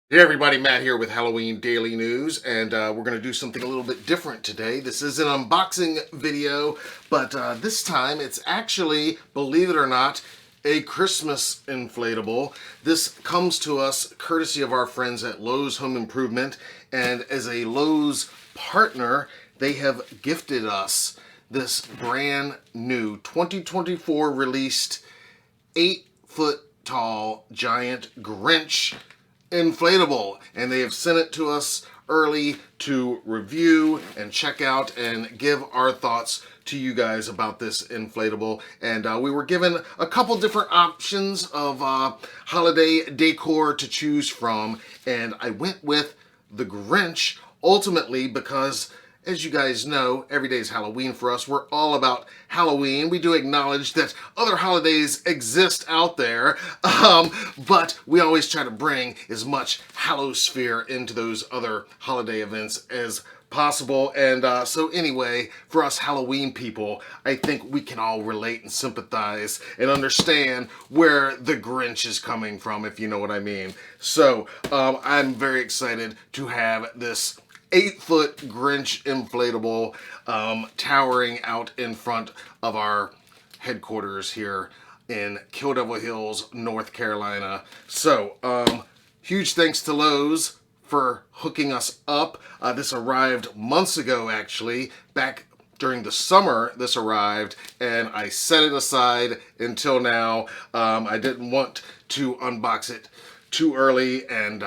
Hey everybody, Matt here with Halloween Daily News, and we're going to do something a little bit different today. This is an unboxing video, but this time it's actually, believe it or not, a Christmas inflatable. This comes to us courtesy of our friends at Lowe's Home Improvement, and as a Lowe's partner, they have gifted us this brand new 2024 released 8-foot tall giant Grinch inflatable, and they have sent it to us early to review and check out and give our thoughts to you guys about this inflatable. And we were given a couple different options of holiday decor to choose from, and I went with the Grinch ultimately because, as you guys know, every day is Halloween for us. We're all about Halloween. We do acknowledge that other holidays exist out there, but we always try to bring as much Hallosphere into those other holiday events as possible. And so anyway, for us Halloween people, I think we can all relate and sympathize and understand where the Grinch is coming from, if you know what I mean. So I'm very excited to have this 8-foot Grinch inflatable towering out in front of our headquarters here in Kill Devil Hills, North Carolina. So, huge thanks to Lowe's for hooking us up. This arrived months ago, actually, back during the summer. This arrived, and I set it aside until now. I didn't want to unbox it too early, and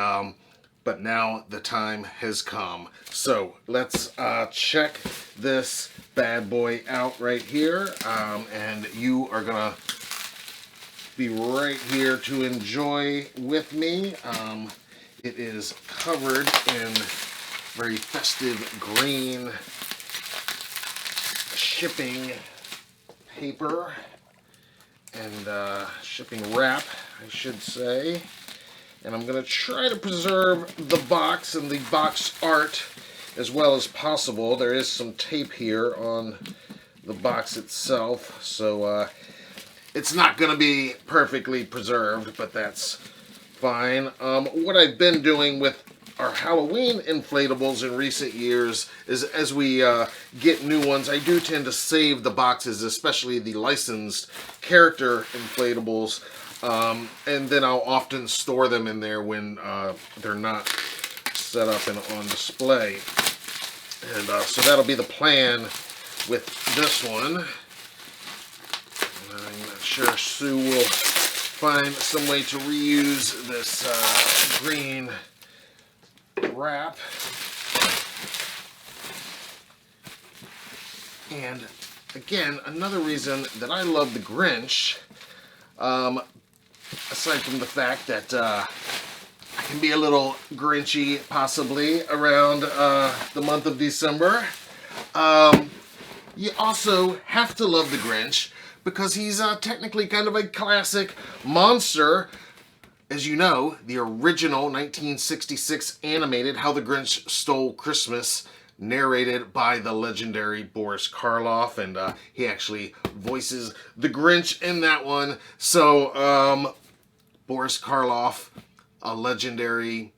but now the time has come. So let's check this bad boy out right here, and you are gonna be right here to enjoy with me. It is covered in very festive green shipping paper and shipping wrap, I should say. And I'm going to try to preserve the box and the box art as well as possible. There is some tape here on the box itself, so it's not going to be perfectly preserved, but that's fine. What I've been doing with our Halloween inflatables in recent years is, as we get new ones, I do tend to save the boxes, especially the licensed character inflatables. And then I'll often store them in there when they're not set up and on display. And so that'll be the plan with this one. I'm not sure Sue will find some way to reuse this green wrap. And again, another reason that I love the Grinch, aside from the fact that I can be a little Grinchy possibly around the month of December, you also have to love the Grinch because he's technically kind of a classic monster. As you know, the original 1966 animated How the Grinch Stole Christmas, narrated by the legendary Boris Karloff, and he actually voices the Grinch in that one. So, Boris Karloff, a legendary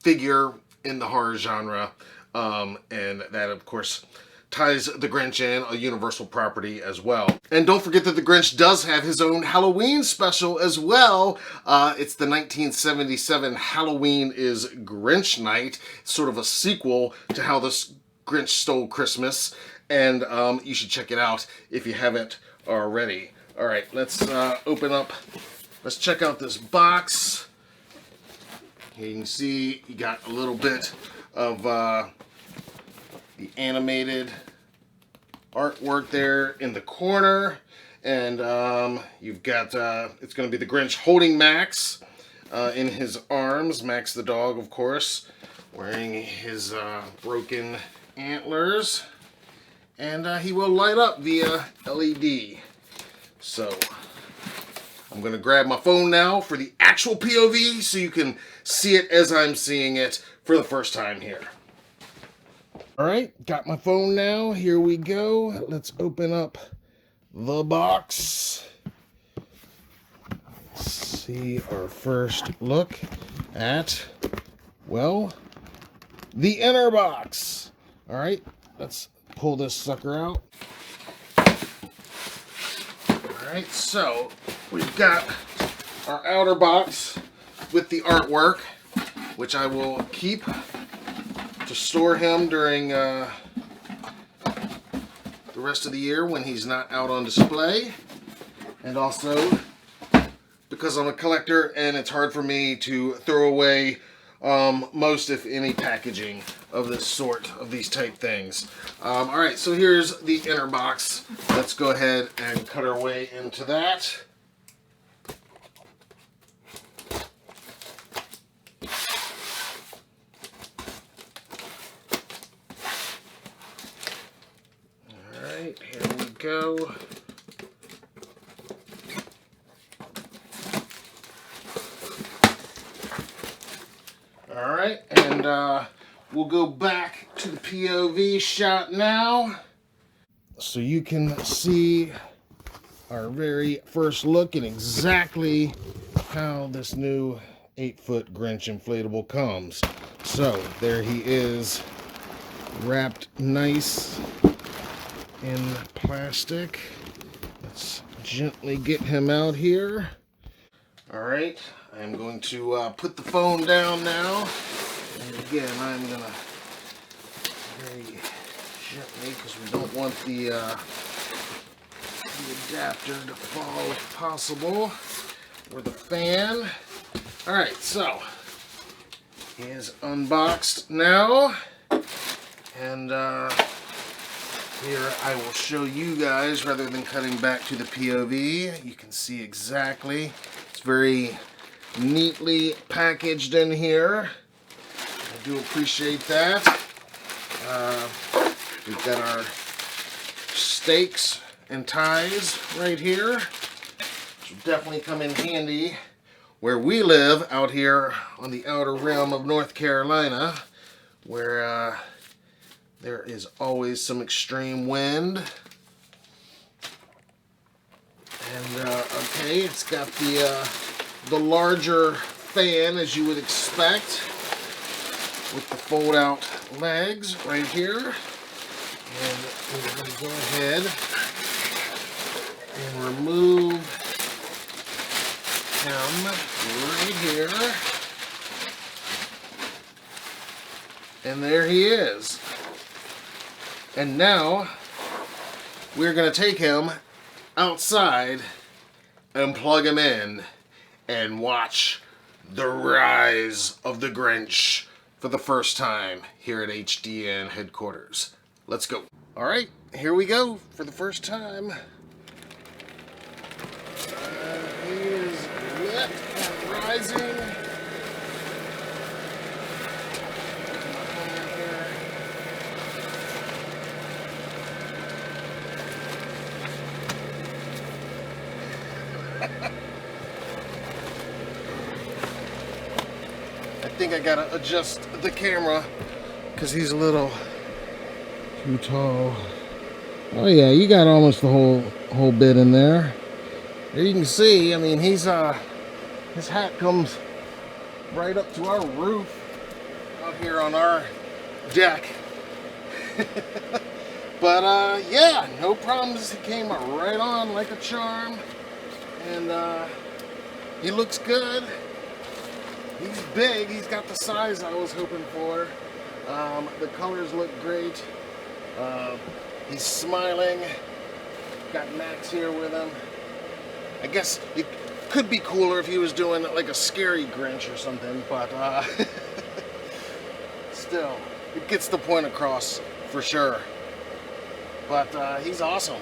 figure in the horror genre, and that, of course, ties the Grinch in, a universal property as well. And don't forget that the Grinch does have his own Halloween special as well. It's the 1977 Halloween is Grinch Night, sort of a sequel to How the Grinch Stole Christmas, and you should check it out if you haven't already. All right, let's open up. Let's check out this box. Here you can see you got a little bit of the animated artwork there in the corner, and you've got it's going to be the Grinch holding Max in his arms. Max the dog, of course, wearing his broken antlers, and he will light up via LED. So I'm going to grab my phone now for the actual POV so you can see it as I'm seeing it for the first time here. Alright, got my phone now. Here we go. Let's open up the box. See our first look at, well, the inner box. All right, let's pull this sucker out. All right, so we've got our outer box with the artwork, which I will keep to store him during the rest of the year when he's not out on display. And also because I'm a collector and it's hard for me to throw away most, if any, packaging of this sort, of these type things. All right, so here's the inner box. Let's go ahead and cut our way into that. All right, here we go. All right, and we'll go back to the POV shot now so you can see our very first look at exactly how this new 8-foot Grinch Inflatable comes. So there he is, wrapped nice in plastic. Let's gently get him out here. All right, I'm going to put the phone down now. And again, I'm going to very gently, because we don't want the adapter to fall if possible, or the fan. All right, so he is unboxed now. And here I will show you guys, rather than cutting back to the POV, you can see exactly. It's very neatly packaged in here. I do appreciate that. We've got our stakes and ties right here, which will definitely come in handy where we live out here on the outer rim of North Carolina, where there is always some extreme wind. And okay, it's got the larger fan, as you would expect, with the fold-out legs right here. And we're going to go ahead and remove him right here. And there he is. And now we're going to take him outside and plug him in and watch the rise of the Grinch for the first time here at HDN headquarters. Let's go. All right, here we go for the first time. He is lit and rising. I think I gotta adjust the camera because he's a little too tall. Oh yeah, you got almost the whole bit in there. There you can see, I mean, he's his hat comes right up to our roof out here on our deck. But yeah, no problems. He came right on like a charm, and he looks good. He's big. He's got the size I was hoping for. The colors look great. He's smiling. Got Max here with him. I guess it could be cooler if he was doing like a scary Grinch or something, but still, it gets the point across for sure. But he's awesome.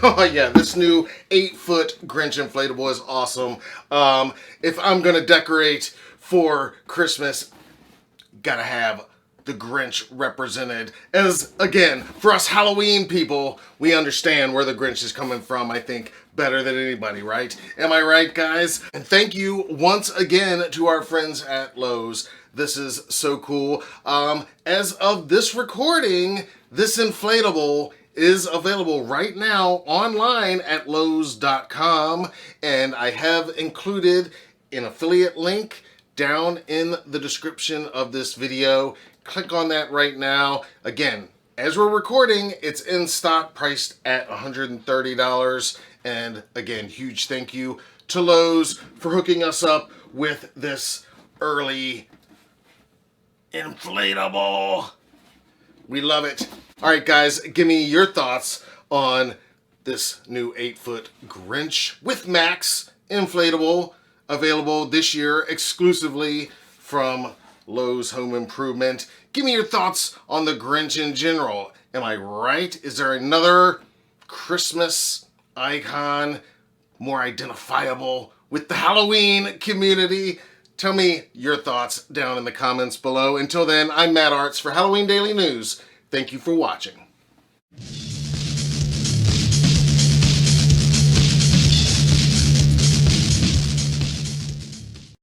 Oh yeah, this new 8-foot Grinch Inflatable is awesome. If I'm gonna decorate for Christmas, gotta have the Grinch represented. As, again, for us Halloween people, we understand where the Grinch is coming from, I think, better than anybody, right? Am I right, guys? And thank you once again to our friends at Lowe's. This is so cool. As of this recording, this inflatable is available right now online at Lowes.com, and I have included an affiliate link down in the description of this video. Click on that right now. Again, as we're recording, it's in stock, priced at $130. And again, huge thank you to Lowe's for hooking us up with this early inflatable. We love it. All right, guys, give me your thoughts on this new 8-foot Grinch with Max inflatable, available this year exclusively from Lowe's Home Improvement. Give me your thoughts on the Grinch in general. Am I right? Is there another Christmas icon more identifiable with the Halloween community? Tell me your thoughts down in the comments below. Until then, I'm Matt Arts for Halloween Daily News. Thank you for watching.